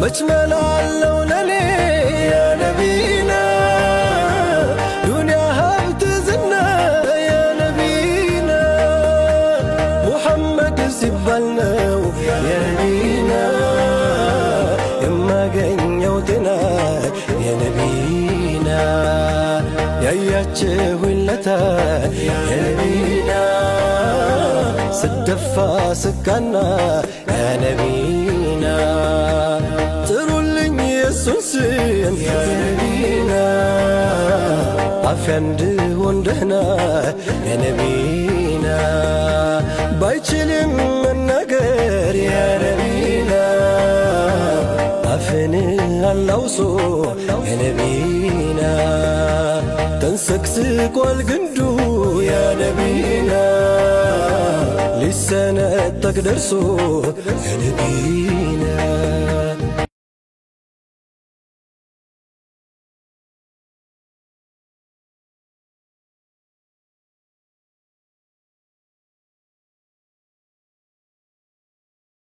مجملاለው ለኔ ያ ነቢና ዱንያ ሀብት ዝና ያ ነቢና ሙሐመድ ሲባል ነው ያ ነቢና የማገኘው ጤና ያ ነቢና ያያችሁለታ ያ ነቢና ስደፋ ስቃና ያ ነቢና ጥሩልኝ የሱን ስም ያ ነቢና አፍያ እንድሆን ደህና ያ ነቢና ባይችልም መናገር ያ ነቢና አፍን አላውሶ ያ ነቢና ተንሰቅስቋል ግንዱ ያ ነቢና ሊሰነጠቅ ደርሶ ያ ነቢና